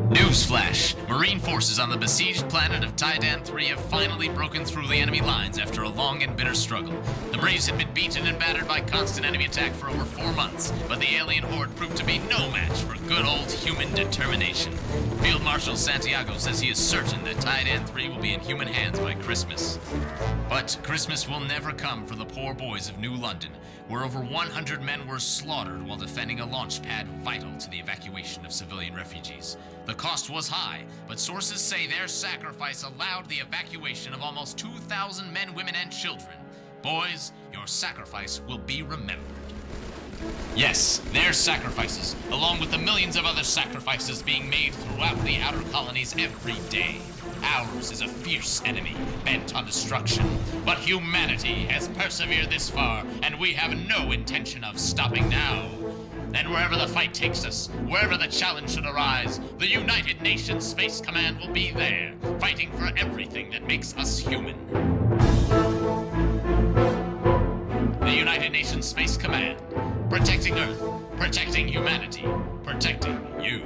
Newsflash! Marine forces on the besieged planet of tHe have finally broken through the enemy lines after a long and bitter struggle. The Braves had been beaten and battered by constant enemy attack for over 4 months, but the alien horde proved to be no match for good old human determination. Field Marshal Santiago says he is certain that tHe will be in human hands by Christmas. But Christmas will never come for the poor boys of New London, where over 100 men were slaughtered while defending a launch pad vital to the evacuation of civilian refugees. The cost was high, but sources say their sacrifice allowed the evacuation of almost 2,000 men, women, and children. Boys, your sacrifice will be remembered. Yes, their sacrifices, along with the millions of other sacrifices being made throughout the outer colonies every day. Ours is a fierce enemy, bent on destruction. But humanity has persevered this far, and we have no intention of stopping now. And wherever the fight takes us, wherever the challenge should arise, the United Nations Space Command will be there, fighting for everything that makes us human. The United Nations Space Command, protecting Earth, protecting humanity, protecting you.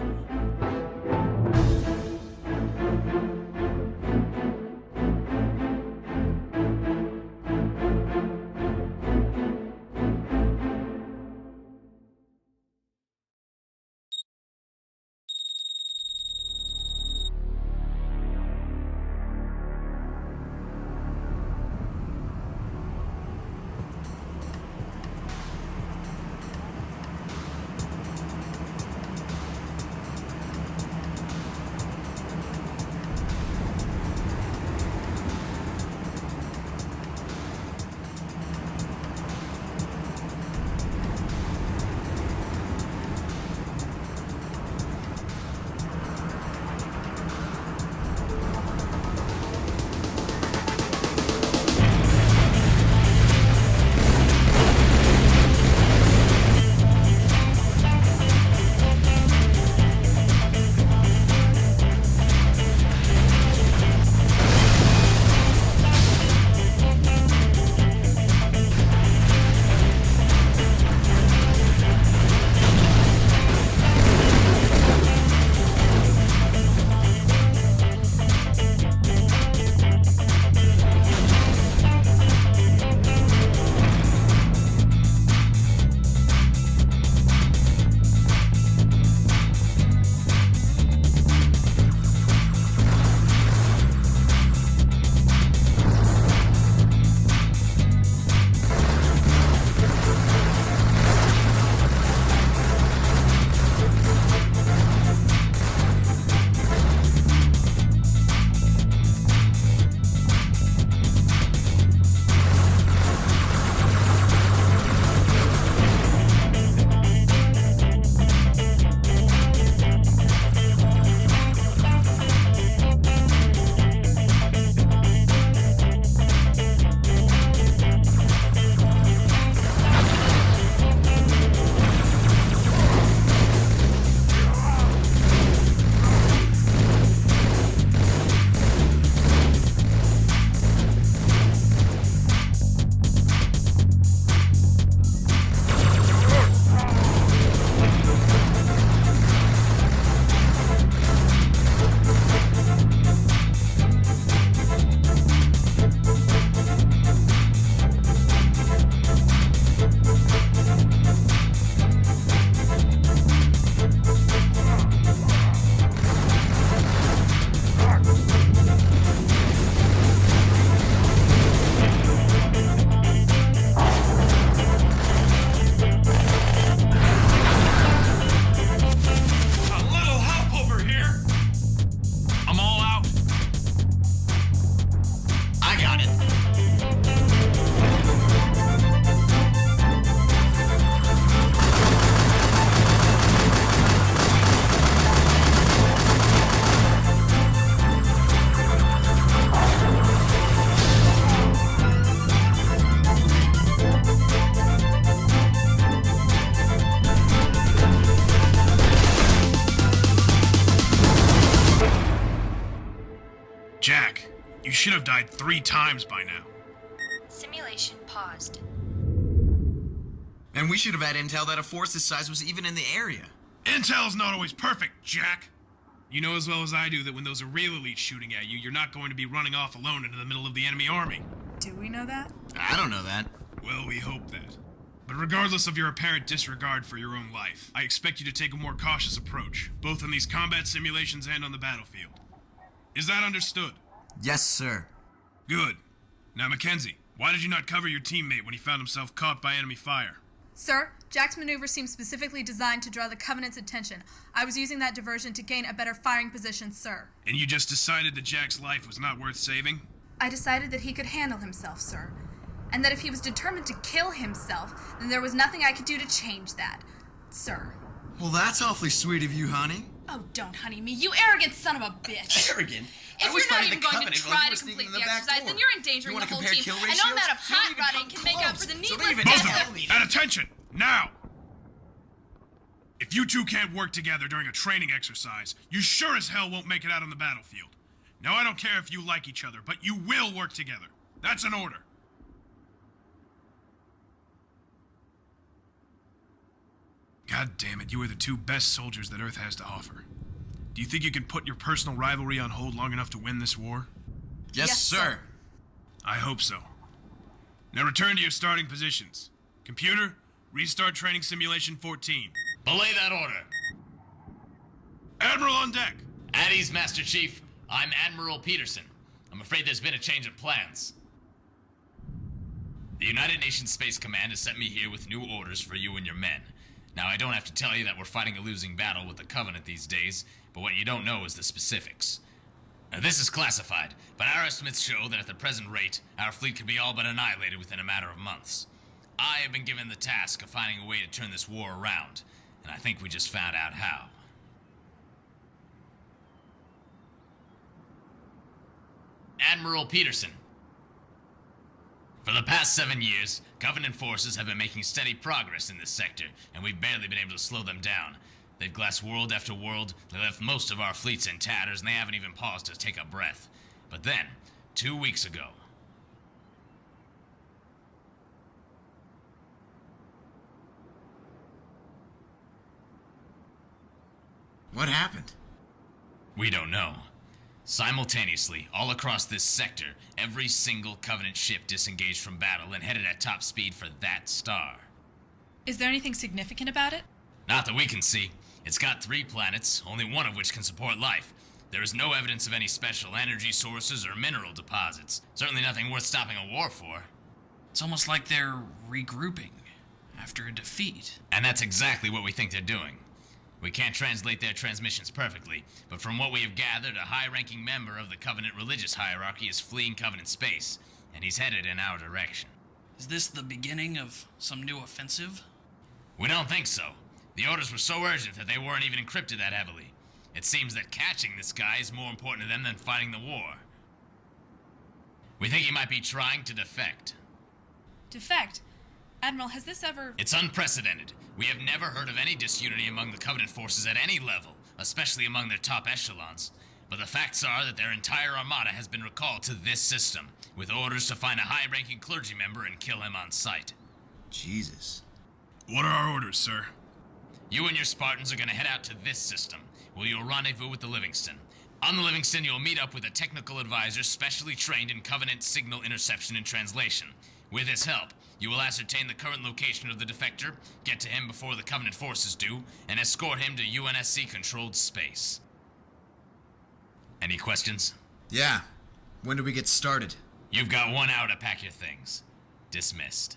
Jack, you should have died 3 times by now. Simulation paused. And we should have had intel that a force this size was even in the area. Intel's not always perfect, Jack. You know as well as I do that when those are real elites shooting at you, you're not going to be running off alone into the middle of the enemy army. Do we know that? I don't know that. Well, we hope that. But regardless of your apparent disregard for your own life, I expect you to take a more cautious approach, both in these combat simulations and on the battlefield. Is that understood? Yes, sir. Good. Now, Mackenzie, why did you not cover your teammate when he found himself caught by enemy fire? Sir, Jack's maneuver seems specifically designed to draw the Covenant's attention. I was using that diversion to gain a better firing position, sir. And you just decided that Jack's life was not worth saving? I decided that he could handle himself, sir. And that if he was determined to kill himself, then there was nothing I could do to change that, sir. Well, that's awfully sweet of you, honey. Oh, don't honey me, you arrogant son of a bitch. Arrogant? If you're not even going to try to complete the exercise, then you're endangering the whole team. And no amount of hot rodding can make up for the needless deaths of... At attention! Now! If you two can't work together during a training exercise, you sure as hell won't make it out on the battlefield. Now, I don't care if you like each other, but you will work together. That's an order. God damn it, you are the two best soldiers that Earth has to offer. Do you think you can put your personal rivalry on hold long enough to win this war? Yes, sir. I hope so. Now return to your starting positions. Computer, restart training simulation 14. Belay that order. Admiral on deck. At ease, Master Chief. I'm Admiral Peterson. I'm afraid there's been a change of plans. The United Nations Space Command has sent me here with new orders for you and your men. Now, I don't have to tell you that we're fighting a losing battle with the Covenant these days, but what you don't know is the specifics. Now, this is classified, but our estimates show that at the present rate, our fleet could be all but annihilated within a matter of months. I have been given the task of finding a way to turn this war around, and I think we just found out how. Admiral Peterson. For the past 7 years, Covenant forces have been making steady progress in this sector, and we've barely been able to slow them down. They've glassed world after world, they left most of our fleets in tatters, and they haven't even paused to take a breath. But then, 2 weeks ago... What happened? We don't know. Simultaneously, all across this sector, every single Covenant ship disengaged from battle and headed at top speed for that star. Is there anything significant about it? Not that we can see. It's got 3 planets, only one of which can support life. There is no evidence of any special energy sources or mineral deposits. Certainly nothing worth stopping a war for. It's almost like they're regrouping after a defeat. And that's exactly what we think they're doing. We can't translate their transmissions perfectly, but from what we have gathered, a high-ranking member of the Covenant religious hierarchy is fleeing Covenant space, and he's headed in our direction. Is this the beginning of some new offensive? We don't think so. The orders were so urgent that they weren't even encrypted that heavily. It seems that catching this guy is more important to them than fighting the war. We think he might be trying to defect. Defect? Admiral, has this ever... It's unprecedented. We have never heard of any disunity among the Covenant forces at any level, especially among their top echelons. But the facts are that their entire armada has been recalled to this system, with orders to find a high-ranking clergy member and kill him on sight. Jesus. What are our orders, sir? You and your Spartans are going to head out to this system, where you'll rendezvous with the Livingston. On the Livingston, you'll meet up with a technical advisor specially trained in Covenant signal interception and translation. With his help, you will ascertain the current location of the defector, get to him before the Covenant forces do, and escort him to UNSC-controlled space. Any questions? Yeah. When do we get started? You've got 1 hour to pack your things. Dismissed.